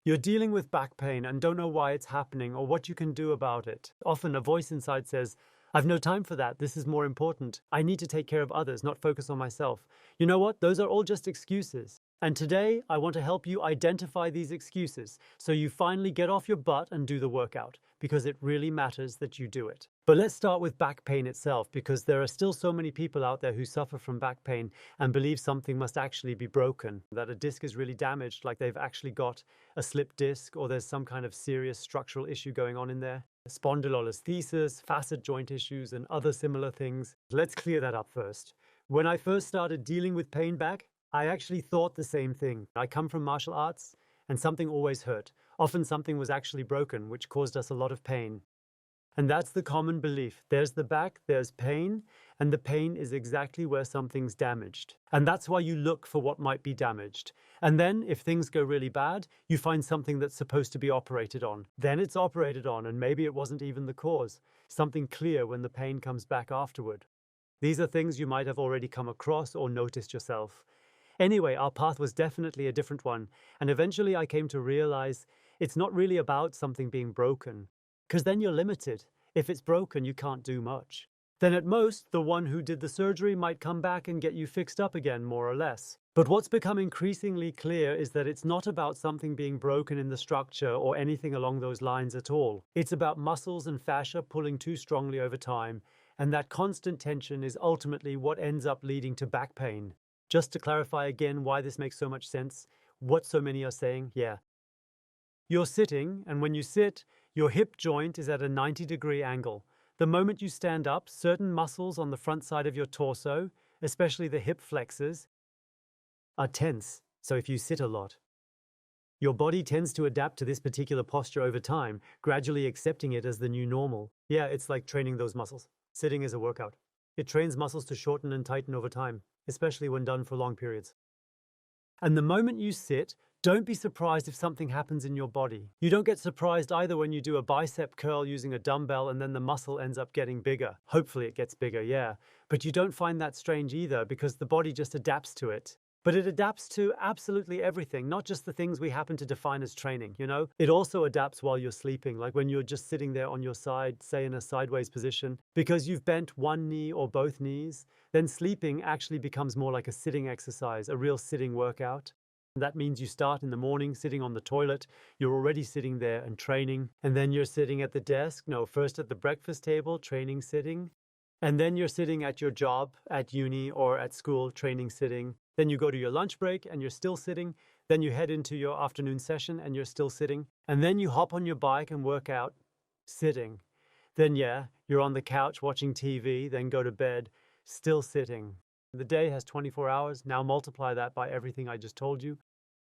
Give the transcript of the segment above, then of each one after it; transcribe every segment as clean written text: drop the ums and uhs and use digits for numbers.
You're dealing with back pain and don't know why it's happening or what you can do about it. Often a voice inside says, I've no time for that. This is more important. I need to take care of others, not focus on myself. You know what? Those are all just excuses. And today, I want to help you identify these excuses so you finally get off your butt and do the workout, because it really matters that you do it. But let's start with back pain itself, because there are still so many people out there who suffer from back pain and believe something must actually be broken, that a disc is really damaged, like they've actually got a slipped disc or there's some kind of serious structural issue going on in there. Spondylolisthesis, facet joint issues, and other similar things. Let's clear that up first. When I first started dealing with pain back, I actually thought the same thing. I come from martial arts, and something always hurt. Often something was actually broken, which caused us a lot of pain. And that's the common belief. There's the back, there's pain, and the pain is exactly where something's damaged. And that's why you look for what might be damaged. And then, if things go really bad, you find something that's supposed to be operated on. Then it's operated on, and maybe it wasn't even the cause. Something clear when the pain comes back afterward. These are things you might have already come across or noticed yourself. Anyway, our path was definitely a different one, and eventually I came to realize it's not really about something being broken, because then you're limited. If it's broken, you can't do much. Then at most, the one who did the surgery might come back and get you fixed up again, more or less. But what's become increasingly clear is that it's not about something being broken in the structure or anything along those lines at all. It's about muscles and fascia pulling too strongly over time, and that constant tension is ultimately what ends up leading to back pain. Just to clarify again why this makes so much sense, what so many are saying, You're sitting, and when you sit, your hip joint is at a 90-degree angle. The moment you stand up, certain muscles on the front side of your torso, especially the hip flexors, are tense, so if you sit a lot. Your body tends to adapt to this particular posture over time, gradually accepting it as the new normal. Yeah, it's like training those muscles. Sitting is a workout. It trains muscles to shorten and tighten over time, especially when done for long periods. And the moment you sit, don't be surprised if something happens in your body. You don't get surprised either when you do a bicep curl using a dumbbell and then the muscle ends up getting bigger. Hopefully it gets bigger, yeah. But you don't find that strange either because the body just adapts to it. But it adapts to absolutely everything, not just the things we happen to define as training, you know? It also adapts while you're sleeping, like when you're just sitting there on your side, say in a sideways position, because you've bent one knee or both knees, then sleeping actually becomes more like a sitting exercise, a real sitting workout. That means you start in the morning sitting on the toilet, you're already sitting there and training, and then you're sitting at the desk, first at the breakfast table, training sitting, and then you're sitting at your job, at uni or at school, training sitting. Then you go to your lunch break and you're still sitting. Then you head into your afternoon session and you're still sitting. And then you hop on your bike and work out, sitting. Then you're on the couch watching TV, then go to bed, still sitting. The day has 24 hours. Now multiply that by everything I just told you.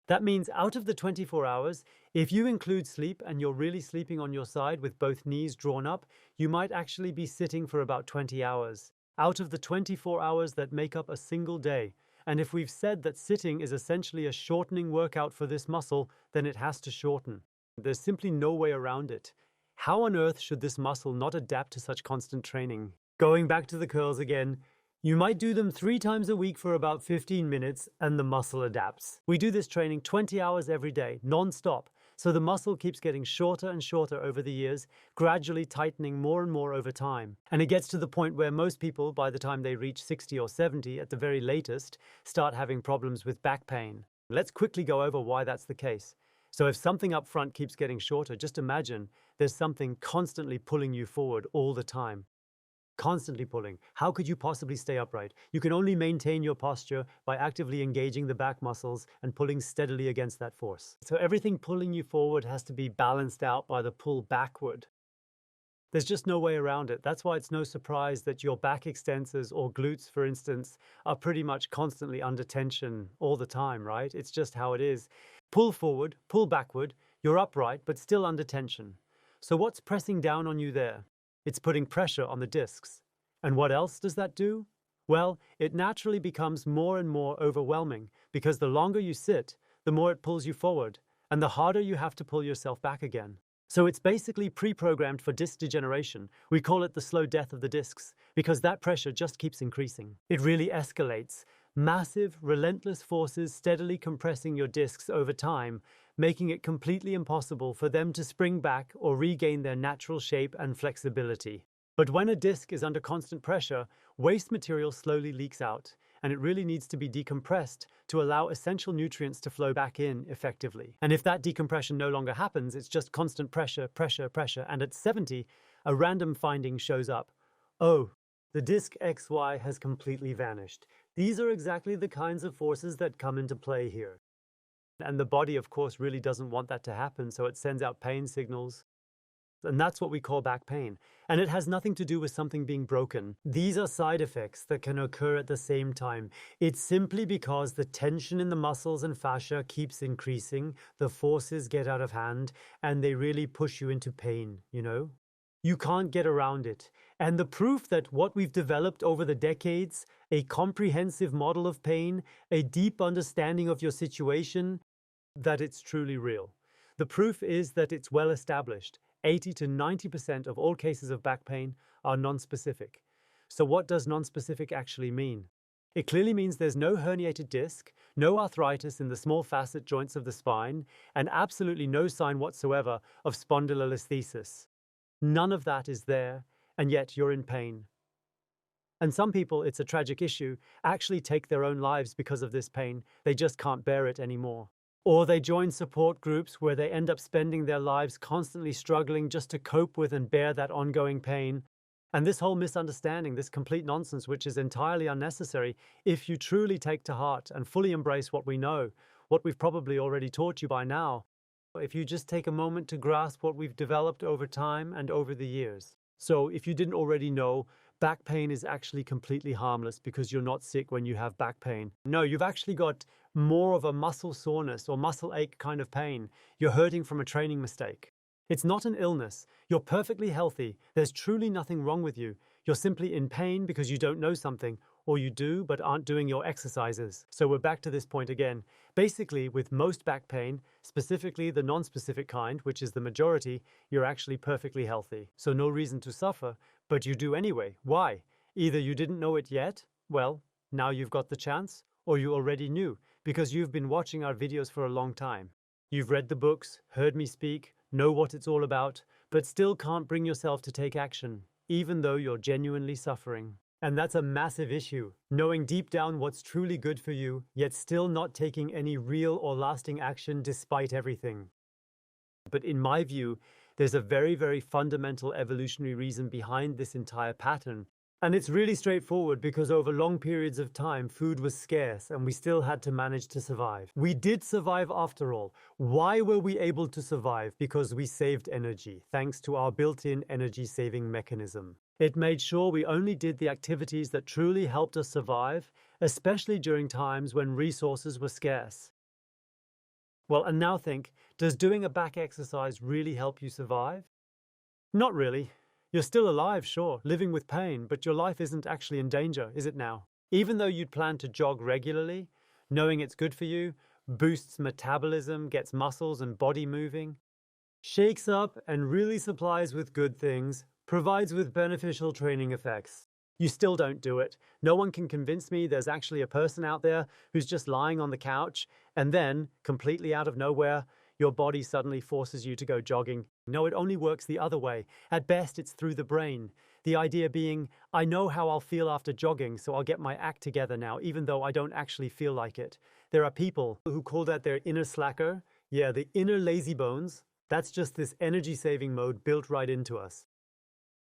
That means out of the 24 hours, if you include sleep and you're really sleeping on your side with both knees drawn up, you might actually be sitting for about 20 hours. Out of the 24 hours that make up a single day. And if we've said that sitting is essentially a shortening workout for this muscle, then it has to shorten. There's simply no way around it. How on earth should this muscle not adapt to such constant training? Going back to the curls again, you might do them 3 times a week for about 15 minutes and the muscle adapts. We do this training 20 hours every day, non-stop. So the muscle keeps getting shorter and shorter over the years, gradually tightening more and more over time. And it gets to the point where most people, by the time they reach 60 or 70 at the very latest, start having problems with back pain. Let's quickly go over why that's the case. So if something up front keeps getting shorter, just imagine there's something constantly pulling you forward all the time. Constantly pulling. How could you possibly stay upright? You can only maintain your posture by actively engaging the back muscles and pulling steadily against that force. So everything pulling you forward has to be balanced out by the pull backward. There's just no way around it. That's why it's no surprise that your back extensors or glutes, for instance, are pretty much constantly under tension all the time, right? It's just how it is. Pull forward, pull backward, you're upright, but still under tension. So what's pressing down on you there? It's putting pressure on the discs. And what else does that do? Well, it naturally becomes more and more overwhelming because the longer you sit, the more it pulls you forward, and the harder you have to pull yourself back again. So it's basically pre-programmed for disc degeneration. We call it the slow death of the discs because that pressure just keeps increasing. It really escalates. Massive, relentless forces steadily compressing your discs over time, making it completely impossible for them to spring back or regain their natural shape and flexibility. But when a disc is under constant pressure, waste material slowly leaks out, and it really needs to be decompressed to allow essential nutrients to flow back in effectively. And if that decompression no longer happens, it's just constant pressure, pressure, pressure, and at 70, a random finding shows up. Oh, the disc XY has completely vanished. These are exactly the kinds of forces that come into play here. And the body, of course, really doesn't want that to happen, so it sends out pain signals. And that's what we call back pain. And it has nothing to do with something being broken. These are side effects that can occur at the same time. It's simply because the tension in the muscles and fascia keeps increasing, the forces get out of hand, and they really push you into pain, you know? You can't get around it. And the proof that what we've developed over the decades, a comprehensive model of pain, a deep understanding of your situation, that it's truly real. The proof is that it's well established. 80 to 90% of all cases of back pain are non-specific. So what does non-specific actually mean? It clearly means there's no herniated disc, no arthritis in the small facet joints of the spine, and absolutely no sign whatsoever of spondylolisthesis. None of that is there, and yet you're in pain. And some people, it's a tragic issue, actually take their own lives because of this pain. They just can't bear it anymore. Or they join support groups where they end up spending their lives constantly struggling just to cope with and bear that ongoing pain. And this whole misunderstanding, this complete nonsense, which is entirely unnecessary if you truly take to heart and fully embrace what we know, what we've probably already taught you by now, if you just take a moment to grasp what we've developed over time and over the years. So if you didn't already know, back pain is actually completely harmless because you're not sick when you have back pain. No, you've actually got more of a muscle soreness or muscle ache kind of pain. You're hurting from a training mistake. It's not an illness. You're perfectly healthy. There's truly nothing wrong with you. You're simply in pain because you don't know something, or you do but aren't doing your exercises. So we're back to this point again. Basically, with most back pain, specifically the non-specific kind, which is the majority, you're actually perfectly healthy. So no reason to suffer, but you do anyway. Why? Either you didn't know it yet, well, now you've got the chance, or you already knew, because you've been watching our videos for a long time. You've read the books, heard me speak, know what it's all about, but still can't bring yourself to take action, even though you're genuinely suffering. And that's a massive issue, knowing deep down what's truly good for you, yet still not taking any real or lasting action despite everything. But in my view, there's a very, very fundamental evolutionary reason behind this entire pattern. And it's really straightforward because over long periods of time, food was scarce and we still had to manage to survive. We did survive after all. Why were we able to survive? Because we saved energy, thanks to our built-in energy-saving mechanism. It made sure we only did the activities that truly helped us survive, especially during times when resources were scarce. Well, and now think, does doing a back exercise really help you survive? Not really. You're still alive, sure, living with pain, but your life isn't actually in danger, is it now? Even though you'd plan to jog regularly, knowing it's good for you, boosts metabolism, gets muscles and body moving, shakes up and really supplies with good things, provides with beneficial training effects. You still don't do it. No one can convince me there's actually a person out there who's just lying on the couch and then, completely out of nowhere, your body suddenly forces you to go jogging. No, it only works the other way. At best, it's through the brain. The idea being, I know how I'll feel after jogging, so I'll get my act together now, even though I don't actually feel like it. There are people who call that their inner slacker. Yeah, the inner lazy bones. That's just this energy-saving mode built right into us.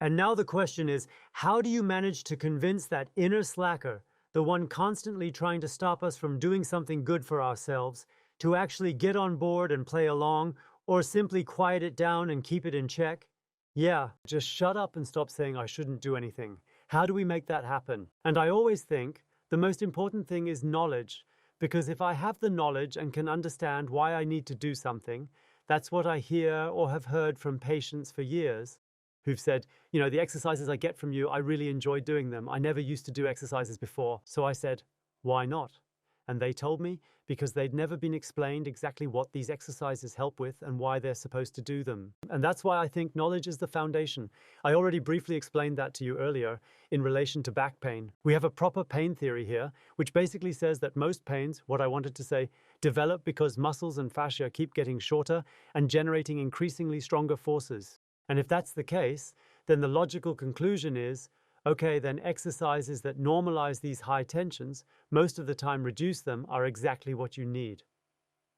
And now the question is, how do you manage to convince that inner slacker, the one constantly trying to stop us from doing something good for ourselves, to actually get on board and play along, or simply quiet it down and keep it in check? Yeah, just shut up and stop saying I shouldn't do anything. How do we make that happen? And I always think the most important thing is knowledge, because if I have the knowledge and can understand why I need to do something, that's what I hear or have heard from patients for years, who've said, you know, the exercises I get from you, I really enjoy doing them. I never used to do exercises before. So I said, why not? And they told me, because they'd never been explained exactly what these exercises help with and why they're supposed to do them. And that's why I think knowledge is the foundation. I already briefly explained that to you earlier in relation to back pain. We have a proper pain theory here, which basically says that most pains, what I wanted to say, develop because muscles and fascia keep getting shorter and generating increasingly stronger forces. And if that's the case, then the logical conclusion is, okay, then exercises that normalize these high tensions, most of the time reduce them, are exactly what you need.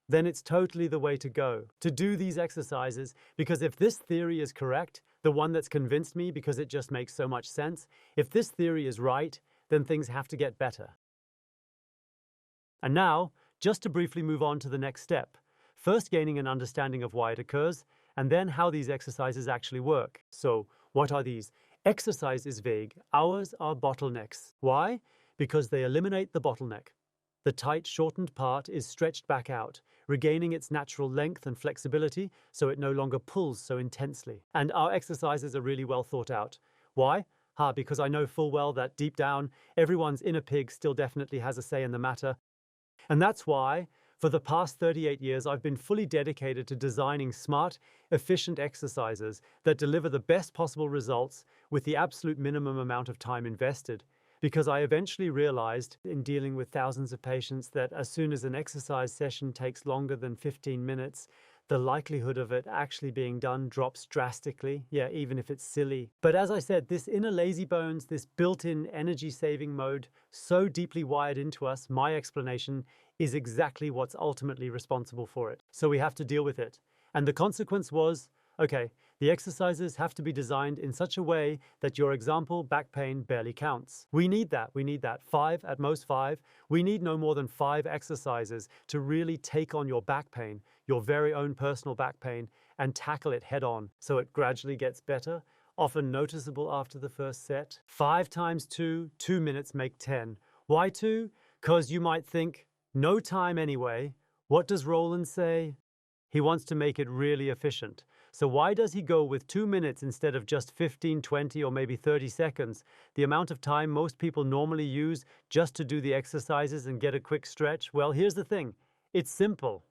Then it's totally the way to go, to do these exercises, because if this theory is correct, the one that's convinced me because it just makes so much sense, if this theory is right, then things have to get better. And now, just to briefly move on to the next step, first gaining an understanding of why it occurs, and then how these exercises actually work. So, what are these? Exercise is vague. Ours are bottlenecks. Why? Because they eliminate the bottleneck. The tight, shortened part is stretched back out, regaining its natural length and flexibility so it no longer pulls so intensely. And our exercises are really well thought out. Why? Because I know full well that deep down, everyone's inner pig still definitely has a say in the matter. And that's why, for the past 38 years, I've been fully dedicated to designing smart, efficient exercises that deliver the best possible results with the absolute minimum amount of time invested. Because I eventually realized, in dealing with thousands of patients, that as soon as an exercise session takes longer than 15 minutes, the likelihood of it actually being done drops drastically, even if it's silly. But as I said, this inner lazy bones, this built-in energy-saving mode, so deeply wired into us, my explanation, is exactly what's ultimately responsible for it. So we have to deal with it. And the consequence was, okay, the exercises have to be designed in such a way that your example, back pain, barely counts. We need that. 5, at most 5. We need no more than 5 exercises to really take on your back pain, your very own personal back pain, and tackle it head on so it gradually gets better, often noticeable after the first set. 5 times 2, 2 minutes make 10. Why 2? Because you might think, no time anyway. What does Roland say? He wants to make it really efficient. So why does he go with 2 minutes instead of just 15, 20, or maybe 30 seconds, the amount of time most people normally use just to do the exercises and get a quick stretch? Well, here's the thing. It's simple.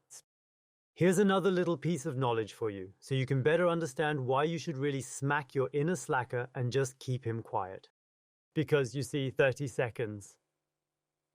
Here's another little piece of knowledge for you, so you can better understand why you should really smack your inner slacker and just keep him quiet. Because you see, 30 seconds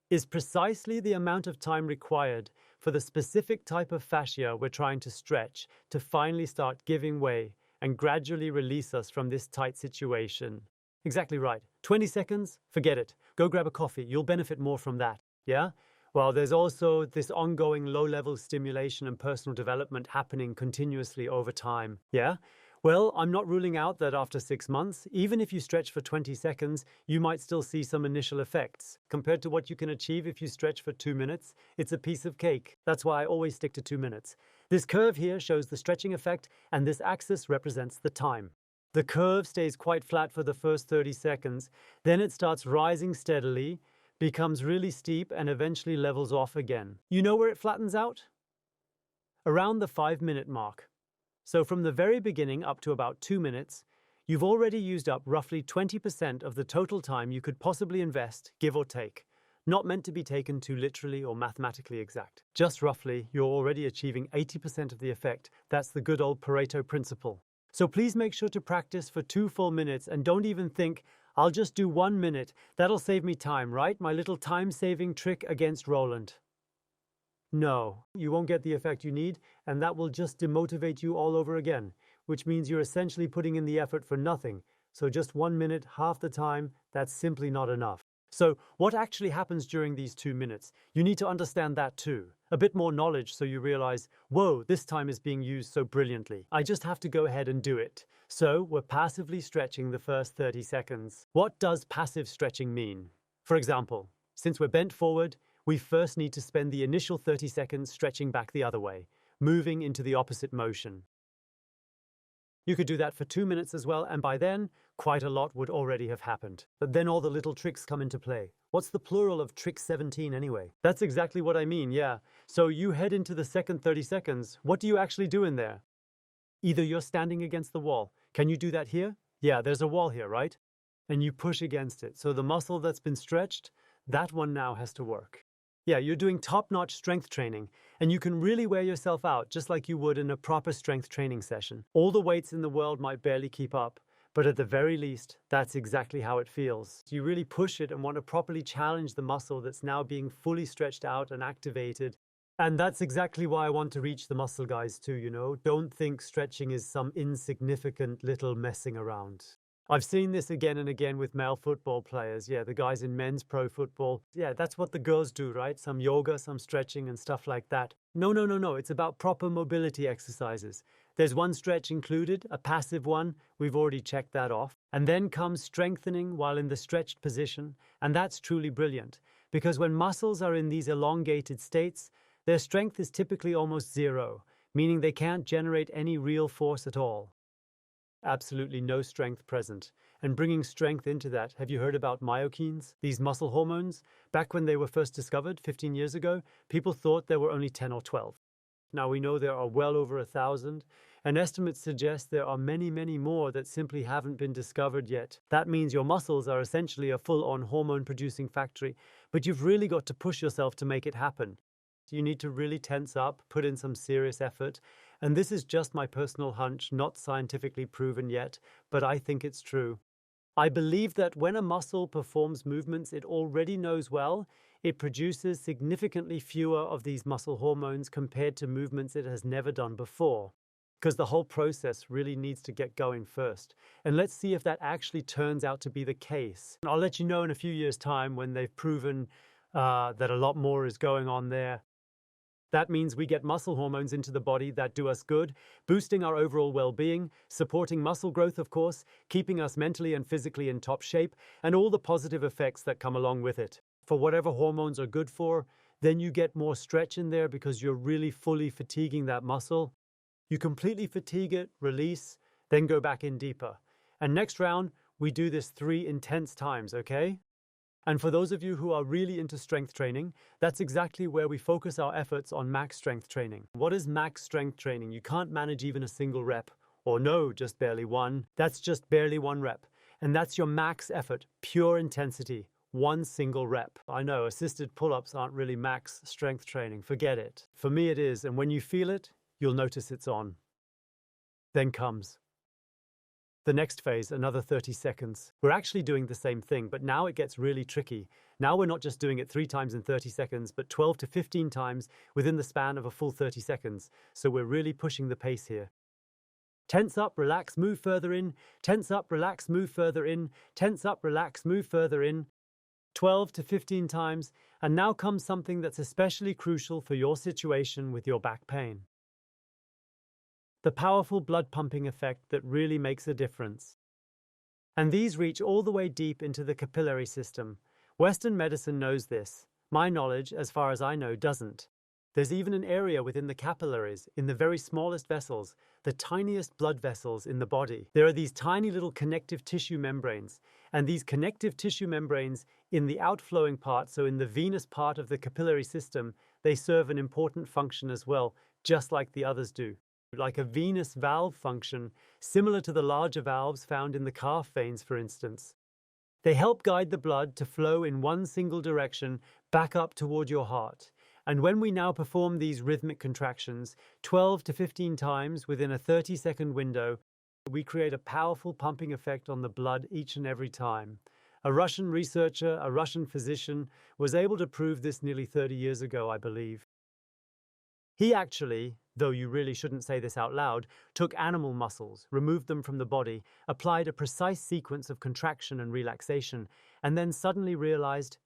is precisely the amount of time required for the specific type of fascia we're trying to stretch to finally start giving way and gradually release us from this tight situation. Exactly right. 20 seconds? Forget it. Go grab a coffee. You'll benefit more from that. Yeah? Well, there's also this ongoing low-level stimulation and personal development happening continuously over time. Yeah? Well, I'm not ruling out that after 6 months, even if you stretch for 20 seconds, you might still see some initial effects. Compared to what you can achieve if you stretch for 2 minutes, it's a piece of cake. That's why I always stick to 2 minutes. This curve here shows the stretching effect, and this axis represents the time. The curve stays quite flat for the first 30 seconds, then it starts rising steadily, becomes really steep, and eventually levels off again. You know where it flattens out? Around the 5-minute mark. So from the very beginning up to about 2 minutes, you've already used up roughly 20% of the total time you could possibly invest, give or take. Not meant to be taken too literally or mathematically exact. Just roughly, you're already achieving 80% of the effect. That's the good old Pareto principle. So please make sure to practice for 2 full minutes and don't even think, I'll just do 1 minute. That'll save me time, right? My little time-saving trick against Roland. No, you won't get the effect you need, and that will just demotivate you all over again, which means you're essentially putting in the effort for nothing. So just 1 minute, half the time, that's simply not enough. So what actually happens during these 2 minutes? You need to understand that too. A bit more knowledge so you realize, whoa, this time is being used so brilliantly. I just have to go ahead and do it. So we're passively stretching the first 30 seconds. What does passive stretching mean? For example, since we're bent forward, we first need to spend the initial 30 seconds stretching back the other way, moving into the opposite motion. You could do that for 2 minutes as well, and by then, quite a lot would already have happened. But then all the little tricks come into play. What's the plural of trick 17 anyway? That's exactly what I mean, yeah. So you head into the second 30 seconds. What do you actually do in there? Either you're standing against the wall. Can you do that here? Yeah, there's a wall here, right? And you push against it. So the muscle that's been stretched, that one now has to work. Yeah, you're doing top-notch strength training, and you can really wear yourself out just like you would in a proper strength training session. All the weights in the world might barely keep up, but at the very least, that's exactly how it feels. You really push it and want to properly challenge the muscle that's now being fully stretched out and activated. And that's exactly why I want to reach the muscle guys too, you know? Don't think stretching is some insignificant little messing around. I've seen this again and again with male football players. Yeah, the guys in men's pro football. Yeah, that's what the girls do, right? Some yoga, some stretching and stuff like that. No, no, no, no. It's about proper mobility exercises. There's one stretch included, a passive one. We've already checked that off. And then comes strengthening while in the stretched position. And that's truly brilliant because when muscles are in these elongated states, their strength is typically almost zero, meaning they can't generate any real force at all. Absolutely no strength present. And bringing strength into that, have you heard about myokines? These muscle hormones? Back when they were first discovered 15 years ago, people thought there were only 10 or 12. Now we know there are well over 1,000, and estimates suggest there are many, many more that simply haven't been discovered yet. That means your muscles are essentially a full-on hormone-producing factory, but you've really got to push yourself to make it happen. You need to really tense up, put in some serious effort. And this is just my personal hunch, not scientifically proven yet, but I think it's true. I believe that when a muscle performs movements it already knows well, it produces significantly fewer of these muscle hormones compared to movements it has never done before. Because the whole process really needs to get going first. And let's see if that actually turns out to be the case. I'll let you know in a few years' time when they've proven that a lot more is going on there. That means we get muscle hormones into the body that do us good, boosting our overall well-being, supporting muscle growth, of course, keeping us mentally and physically in top shape, and all the positive effects that come along with it. For whatever hormones are good for, then you get more stretch in there because you're really fully fatiguing that muscle. You completely fatigue it, release, then go back in deeper. And next round, we do this 3 intense times, okay? And for those of you who are really into strength training, that's exactly where we focus our efforts on max strength training. What is max strength training? You can't manage even a single rep. Or no, just barely one. That's just barely 1 rep. And that's your max effort, pure intensity, 1 single rep. I know, assisted pull-ups aren't really max strength training. Forget it. For me it is, and when you feel it, you'll notice it's on. Then comes the next phase, another 30 seconds. We're actually doing the same thing, but now it gets really tricky. Now we're not just doing it 3 times in 30 seconds, but 12 to 15 times within the span of a full 30 seconds. So we're really pushing the pace here. Tense up, relax, move further in. Tense up, relax, move further in. Tense up, relax, move further in. 12 to 15 times. And now comes something that's especially crucial for your situation with your back pain. The powerful blood pumping effect that really makes a difference. And these reach all the way deep into the capillary system. Western medicine knows this. My knowledge, as far as I know, doesn't. There's even an area within the capillaries, in the very smallest vessels, the tiniest blood vessels in the body. There are these tiny little connective tissue membranes, and these connective tissue membranes in the outflowing part, so in the venous part of the capillary system, they serve an important function as well, just like the others do. Like a venous valve function, similar to the larger valves found in the calf veins, for instance. They help guide the blood to flow in one single direction back up toward your heart. And when we now perform these rhythmic contractions 12 to 15 times within a 30-second window, we create a powerful pumping effect on the blood each and every time. A Russian researcher, a Russian physician, was able to prove this nearly 30 years ago, I believe. He actually, though you really shouldn't say this out loud, took animal muscles, removed them from the body, applied a precise sequence of contraction and relaxation, and then suddenly realized,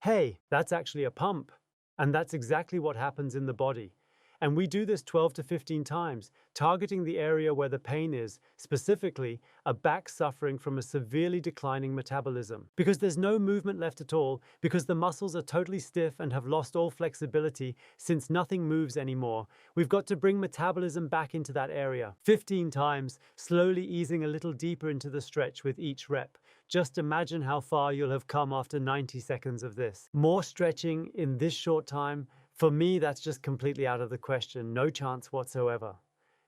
hey, that's actually a pump. And that's exactly what happens in the body. And we do this 12 to 15 times, targeting the area where the pain is, specifically a back suffering from a severely declining metabolism. Because there's no movement left at all, because the muscles are totally stiff and have lost all flexibility since nothing moves anymore, we've got to bring metabolism back into that area. 15 times, slowly easing a little deeper into the stretch with each rep. Just imagine how far you'll have come after 90 seconds of this. More stretching in this short time, for me, that's just completely out of the question. No chance whatsoever.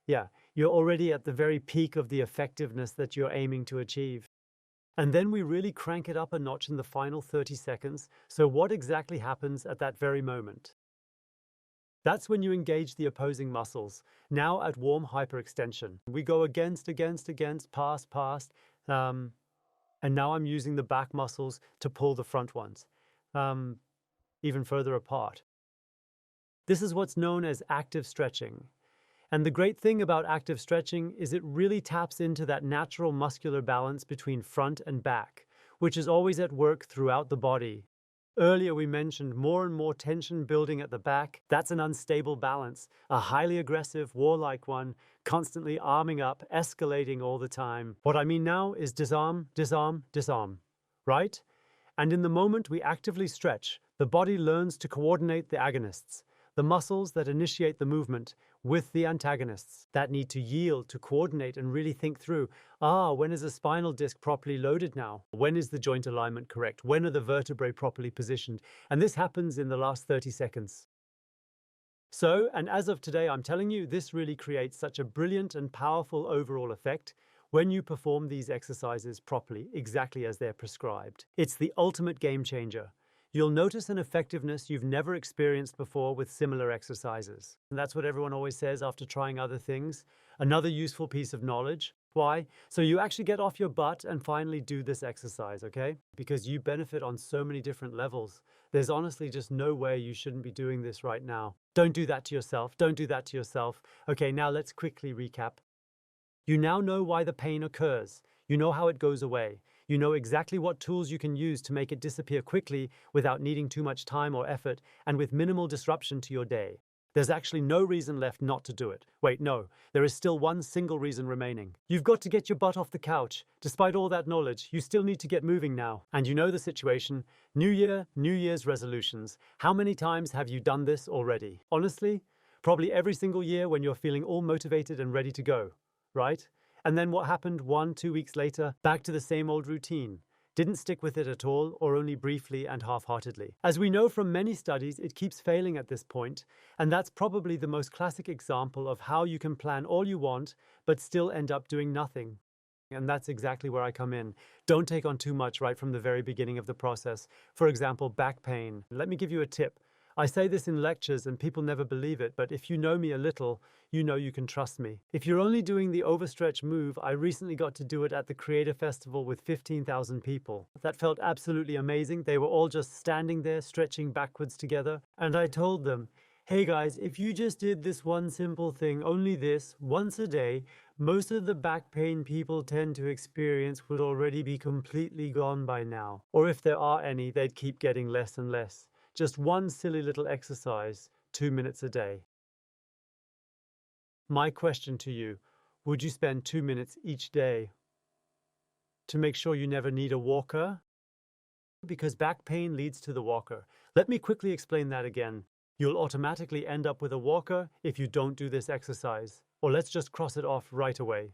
Yeah, you're already at the very peak of the effectiveness that you're aiming to achieve. And then we really crank it up a notch in the final 30 seconds. So what exactly happens at that very moment? That's when you engage the opposing muscles, now at warm hyperextension. We go against, past, and now I'm using the back muscles to pull the front ones, even further apart. This is what's known as active stretching. And the great thing about active stretching is it really taps into that natural muscular balance between front and back, which is always at work throughout the body. Earlier we mentioned more and more tension building at the back. That's an unstable balance, a highly aggressive, warlike one, constantly arming up, escalating all the time. What I mean now is disarm, disarm, disarm, right? And in the moment we actively stretch, the body learns to coordinate the agonists, the muscles that initiate the movement, with the antagonists that need to yield, to coordinate and really think through, when is the spinal disc properly loaded now? When is the joint alignment correct? When are the vertebrae properly positioned? And this happens in the last 30 seconds. So, and as of today, I'm telling you, this really creates such a brilliant and powerful overall effect when you perform these exercises properly, exactly as they're prescribed. It's the ultimate game changer. You'll notice an effectiveness you've never experienced before with similar exercises. And that's what everyone always says after trying other things. Another useful piece of knowledge. Why? So you actually get off your butt and finally do this exercise, okay? Because you benefit on so many different levels. There's honestly just no way you shouldn't be doing this right now. Don't do that to yourself. Don't do that to yourself. Okay, now let's quickly recap. You now know why the pain occurs. You know how it goes away. You know exactly what tools you can use to make it disappear quickly without needing too much time or effort and with minimal disruption to your day. There's actually no reason left not to do it. Wait, no, there is still one single reason remaining. You've got to get your butt off the couch. Despite all that knowledge, you still need to get moving now. And you know the situation. New Year, New Year's resolutions. How many times have you done this already? Honestly, probably every single year when you're feeling all motivated and ready to go, right? And then what happened 1-2 weeks later? Back to the same old routine. Didn't stick with it at all, or only briefly and half-heartedly. As we know from many studies, it keeps failing at this point, and that's probably the most classic example of how you can plan all you want, but still end up doing nothing. And that's exactly where I come in. Don't take on too much right from the very beginning of the process. For example, back pain. Let me give you a tip. I say this in lectures and people never believe it, but if you know me a little, you know you can trust me. If you're only doing the overstretch move, I recently got to do it at the Creator Festival with 15,000 people. That felt absolutely amazing. They were all just standing there, stretching backwards together. And I told them, hey guys, if you just did this one simple thing, only this, once a day, most of the back pain people tend to experience would already be completely gone by now. Or if there are any, they'd keep getting less and less. Just one silly little exercise, 2 minutes a day. My question to you, would you spend 2 minutes each day to make sure you never need a walker? Because back pain leads to the walker. Let me quickly explain that again. You'll automatically end up with a walker if you don't do this exercise. Or let's just cross it off right away.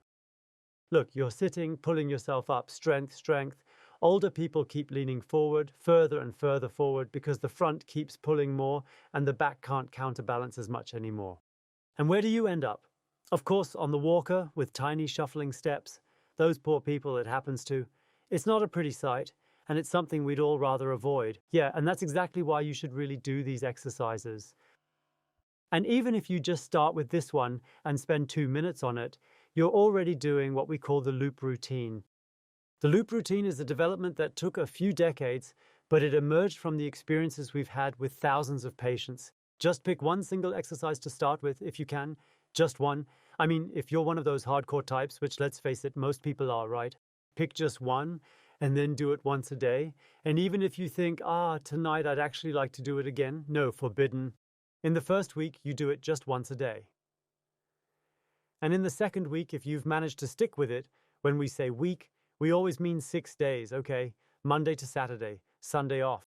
Look, you're sitting, pulling yourself up, strength, strength. Older people keep leaning forward, further and further forward, because the front keeps pulling more and the back can't counterbalance as much anymore. And where do you end up? Of course, on the walker with tiny shuffling steps. Those poor people it happens to. It's not a pretty sight, and it's something we'd all rather avoid. Yeah, and that's exactly why you should really do these exercises. And even if you just start with this one and spend 2 minutes on it, you're already doing what we call the loop routine. The loop routine is a development that took a few decades, but it emerged from the experiences we've had with thousands of patients. Just pick one single exercise to start with if you can, just one. I mean, if you're one of those hardcore types, which let's face it, most people are, right? Pick just one and then do it once a day. And even if you think, tonight I'd actually like to do it again, no, forbidden. In the first week, you do it just once a day. And in the second week, if you've managed to stick with it, when we say week, we always mean 6 days, okay? Monday to Saturday, Sunday off.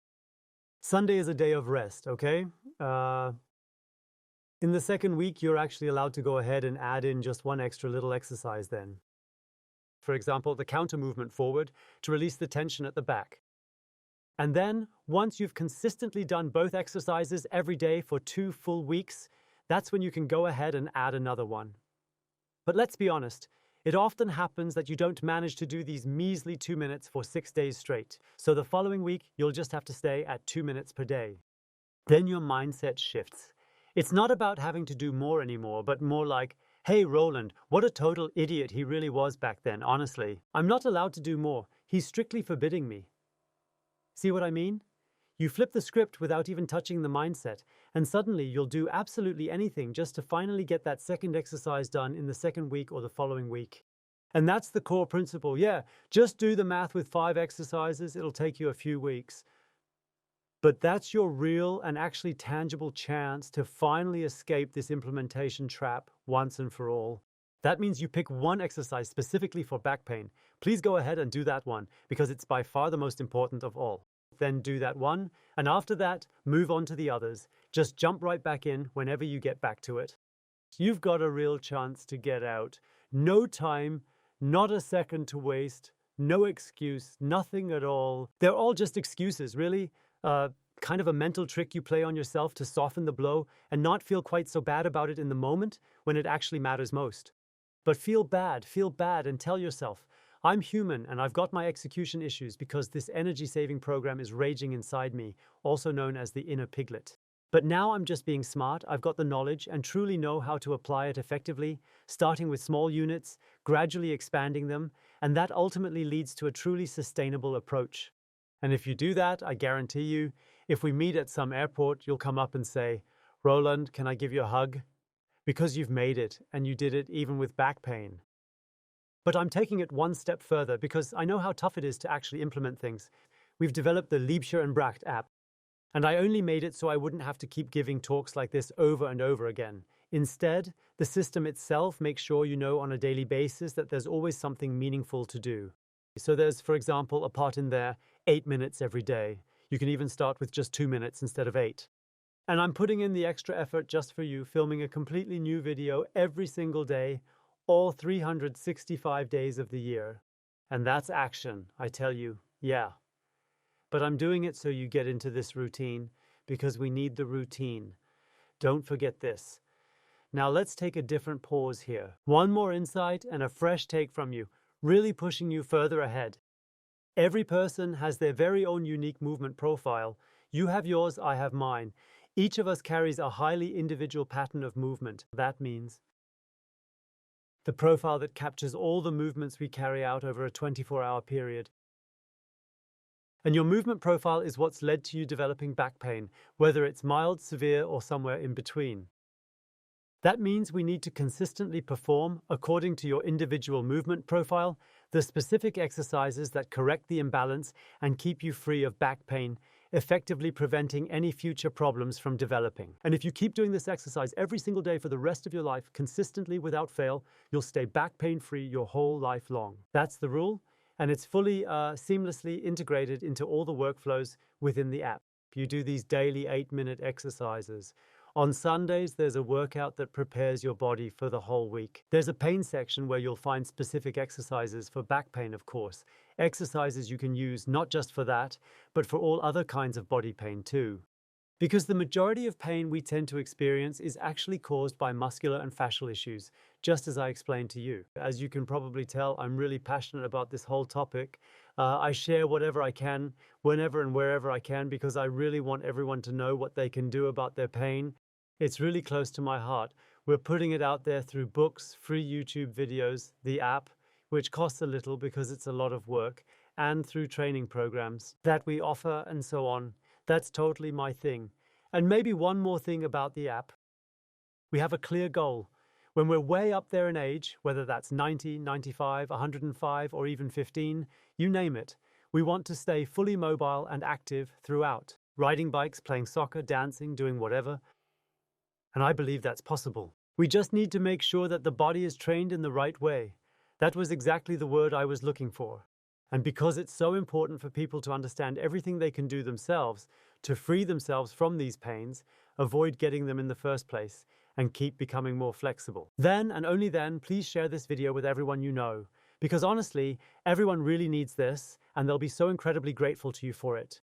Sunday is a day of rest, okay? In the second week, you're actually allowed to go ahead and add in just one extra little exercise then. For example, the counter movement forward to release the tension at the back. And then, once you've consistently done both exercises every day for 2 full weeks, that's when you can go ahead and add another one. But let's be honest, It often happens that you don't manage to do these measly 2 minutes for 6 days straight. So the following week, you'll just have to stay at 2 minutes per day. Then your mindset shifts. It's not about having to do more anymore, but more like, hey, Roland, what a total idiot he really was back then, honestly. I'm not allowed to do more. He's strictly forbidding me. See what I mean? You flip the script without even touching the mindset, and suddenly you'll do absolutely anything just to finally get that second exercise done in the second week or the following week. And that's the core principle. Yeah, just do the math with 5 exercises. It'll take you a few weeks. But that's your real and actually tangible chance to finally escape this implementation trap once and for all. That means you pick one exercise specifically for back pain. Please go ahead and do that one because it's by far the most important of all. Then do that one, and after that, move on to the others. Just jump right back in whenever you get back to it. You've got a real chance to get out. No time, not a second to waste, no excuse, nothing at all. They're all just excuses, really. Kind of a mental trick you play on yourself to soften the blow and not feel quite so bad about it in the moment when it actually matters most. But feel bad and tell yourself, I'm human and I've got my execution issues because this energy-saving program is raging inside me, also known as the inner piglet. But now I'm just being smart, I've got the knowledge and truly know how to apply it effectively, starting with small units, gradually expanding them, and that ultimately leads to a truly sustainable approach. And if you do that, I guarantee you, if we meet at some airport, you'll come up and say, Roland, can I give you a hug? Because you've made it, and you did it even with back pain. But I'm taking it one step further because I know how tough it is to actually implement things. We've developed the Liebscher-Bracht app, and I only made it so I wouldn't have to keep giving talks like this over and over again. Instead, the system itself makes sure you know on a daily basis that there's always something meaningful to do. So there's, for example, a part in there, 8 minutes every day. You can even start with just 2 minutes instead of 8. And I'm putting in the extra effort just for you, filming a completely new video every single day, all 365 days of the year. And that's action, I tell you, yeah. But I'm doing it so you get into this routine because we need the routine. Don't forget this. Now let's take a different pause here. One more insight and a fresh take from you, really pushing you further ahead. Every person has their very own unique movement profile. You have yours, I have mine. Each of us carries a highly individual pattern of movement. That means the profile that captures all the movements we carry out over a 24-hour period. And your movement profile is what's led to you developing back pain, whether it's mild, severe, or somewhere in between. That means we need to consistently perform, according to your individual movement profile, the specific exercises that correct the imbalance and keep you free of back pain, effectively preventing any future problems from developing. And if you keep doing this exercise every single day for the rest of your life, consistently without fail, you'll stay back pain-free your whole life long. That's the rule, and it's fully seamlessly integrated into all the workflows within the app. You do these daily 8-minute exercises. On Sundays, there's a workout that prepares your body for the whole week. There's a pain section where you'll find specific exercises for back pain, of course. Exercises you can use not just for that, but for all other kinds of body pain too. Because the majority of pain we tend to experience is actually caused by muscular and fascial issues, just as I explained to you. As you can probably tell, I'm really passionate about this whole topic. I share whatever I can, whenever and wherever I can, because I really want everyone to know what they can do about their pain. It's really close to my heart. We're putting it out there through books, free YouTube videos, the app, which costs a little because it's a lot of work, and through training programs that we offer and so on. That's totally my thing. And maybe one more thing about the app. We have a clear goal. When we're way up there in age, whether that's 90, 95, 105, or even 15, you name it, we want to stay fully mobile and active throughout, riding bikes, playing soccer, dancing, doing whatever. And I believe that's possible. We just need to make sure that the body is trained in the right way. That was exactly the word I was looking for. And because it's so important for people to understand everything they can do themselves to free themselves from these pains, avoid getting them in the first place, and keep becoming more flexible. Then, and only then, please share this video with everyone you know. Because honestly, everyone really needs this, and they'll be so incredibly grateful to you for it.